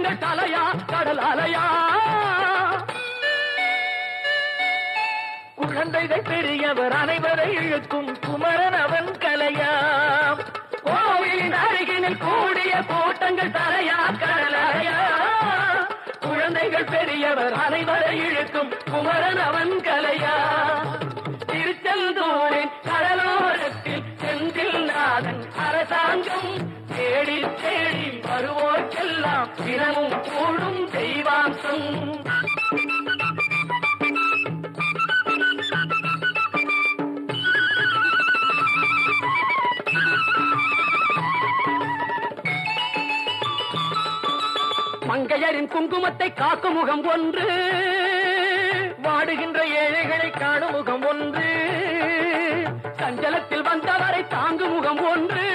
கூட்டங்கள் தலையா கடல் அலையா குழந்தைகள் பெரியவர் அனைவரை இழுக்கும் குமரன் அவன் கலையா கோவிலின் அருகினில் கூடிய கூட்டங்கள் தலையா கடல் அலையா குழந்தைகள் பெரியவர் அனைவரை இழுக்கும் குமரன் அவன் கலையா திருச்செந்தூரின் கடலோரத்தில் செந்தில் நாதன் அரசாங்கம் தேடி தேடி வருவோர்க்கெல்லாம் தினமும் கூடும் தெய்வாம்சம் மங்கையரின் குங்குமத்தை காக்கும் முகம் ஒன்று வாடுகின்ற ஏழைகளை காணும் முகம் ஒன்று சஞ்சலத்தில் வந்தவரை தாங்கும் முகம் ஒன்று